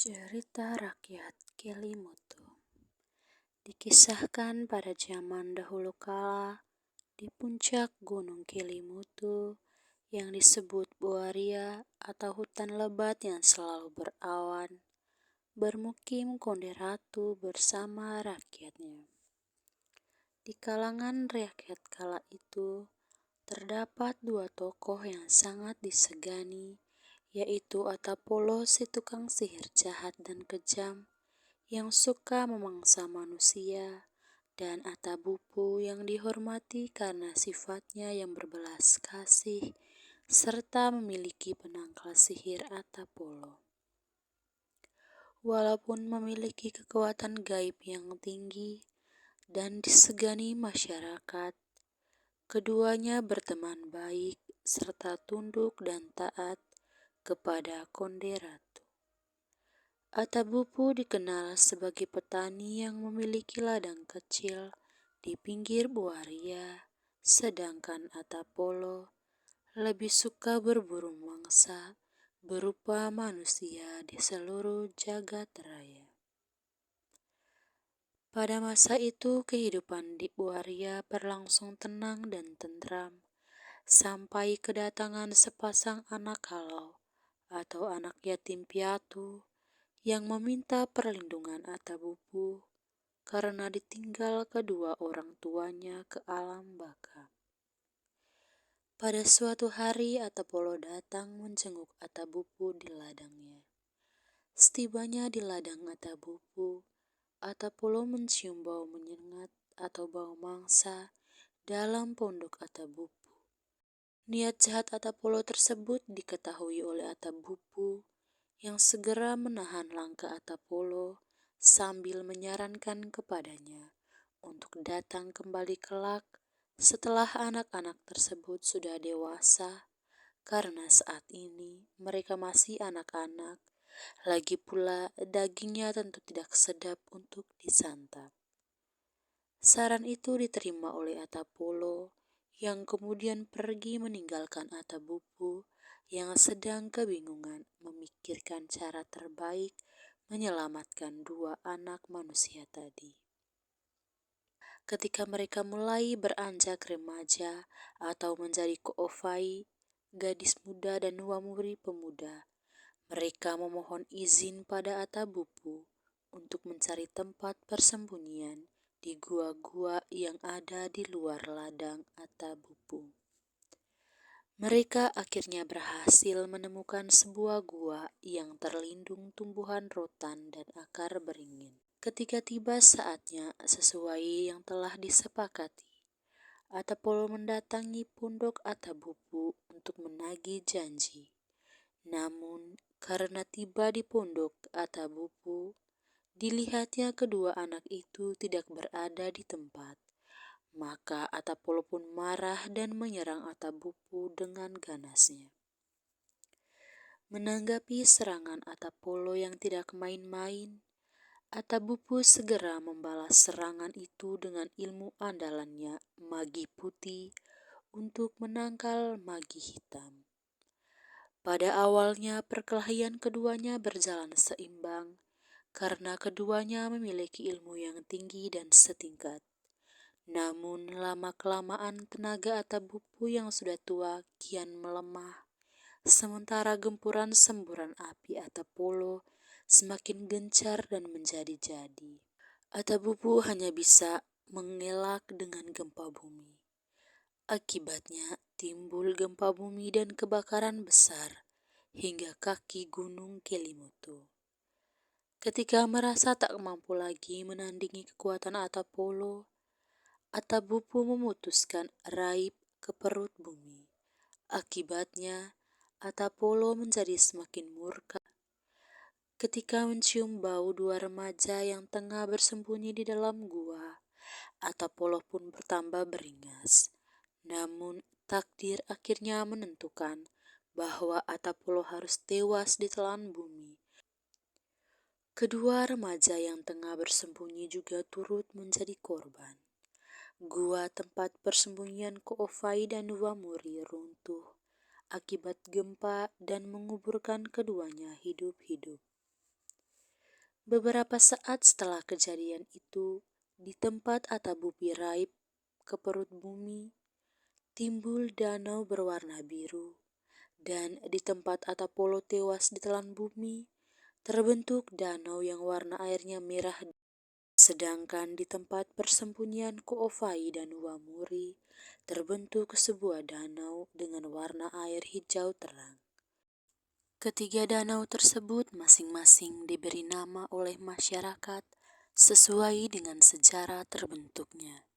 Cerita rakyat Kelimutu dikisahkan pada zaman dahulu kala di puncak Gunung Kelimutu yang disebut Buaria atau hutan lebat yang selalu berawan, bermukim Konde Ratu bersama rakyatnya. Di kalangan rakyat kala itu terdapat dua tokoh yang sangat disegani, yaitu Atapolo si tukang sihir jahat dan kejam yang suka memangsa manusia, dan Atabupu yang dihormati karena sifatnya yang berbelas kasih serta memiliki penangkal sihir Atapolo. Walaupun memiliki kekuatan gaib yang tinggi dan disegani masyarakat, keduanya berteman baik serta tunduk dan taat kepada Konde Ratu. Atabupu dikenal sebagai petani yang memiliki ladang kecil di pinggir Buaria, sedangkan Atapolo lebih suka berburu mangsa berupa manusia di seluruh jagat raya. Pada masa itu kehidupan di Buaria berlangsung tenang dan tentram, sampai kedatangan sepasang anak halau atau anak yatim piatu yang meminta perlindungan Atabupu karena ditinggal kedua orang tuanya ke alam baka. Pada suatu hari Atapolo datang menjenguk Atabupu di ladangnya. Setibanya di ladang Atabupu, Atapolo mencium bau menyengat atau bau mangsa dalam pondok Atabupu. Niat jahat Atapolo tersebut diketahui oleh Atabupu yang segera menahan langkah Atapolo sambil menyarankan kepadanya untuk datang kembali kelak setelah anak-anak tersebut sudah dewasa, karena saat ini mereka masih anak-anak, lagi pula dagingnya tentu tidak sedap untuk disantap. Saran itu diterima oleh Atapolo yang kemudian pergi meninggalkan Atabupu yang sedang kebingungan memikirkan cara terbaik menyelamatkan dua anak manusia tadi. Ketika mereka mulai beranjak remaja atau menjadi koofai, gadis muda dan wamuri pemuda, mereka memohon izin pada Atabupu untuk mencari tempat persembunyian di gua-gua yang ada di luar ladang Atabupu. Mereka akhirnya berhasil menemukan sebuah gua yang terlindung tumbuhan rotan dan akar beringin. Ketika tiba saatnya sesuai yang telah disepakati, Atapolo mendatangi pondok Atabupu untuk menagih janji. Namun, karena tiba di pondok Atabupu, dilihatnya kedua anak itu tidak berada di tempat. Maka Atapolo pun marah dan menyerang Atabupu dengan ganasnya. Menanggapi serangan Atapolo yang tidak main-main, Atabupu segera membalas serangan itu dengan ilmu andalannya, Magi Putih, untuk menangkal Magi Hitam. Pada awalnya perkelahian keduanya berjalan seimbang, karena keduanya memiliki ilmu yang tinggi dan setingkat. Namun lama-kelamaan tenaga Atabupu yang sudah tua kian melemah, sementara gempuran semburan api Atapolo semakin gencar dan menjadi-jadi. Atabupu hanya bisa mengelak dengan gempa bumi. Akibatnya timbul gempa bumi dan kebakaran besar hingga kaki gunung Kelimutu. Ketika merasa tak mampu lagi menandingi kekuatan Atapolo, Atabupu memutuskan raib ke perut bumi. Akibatnya, Atapolo menjadi semakin murka ketika mencium bau dua remaja yang tengah bersembunyi di dalam gua. Atapolo pun bertambah beringas. Namun, takdir akhirnya menentukan bahwa Atapolo harus tewas ditelan bumi. Kedua remaja yang tengah bersembunyi juga turut menjadi korban. Gua tempat persembunyian koofai dan wamuri runtuh akibat gempa dan menguburkan keduanya hidup-hidup. Beberapa saat setelah kejadian itu, di tempat atap bumi raib ke perut bumi, timbul danau berwarna biru. Dan di tempat Atapolo tewas ditelan bumi, terbentuk danau yang warna airnya merah. Sedangkan di tempat persembunyian Ko'ovai dan Wamuri, terbentuk sebuah danau dengan warna air hijau terang. Ketiga danau tersebut masing-masing diberi nama oleh masyarakat sesuai dengan sejarah terbentuknya.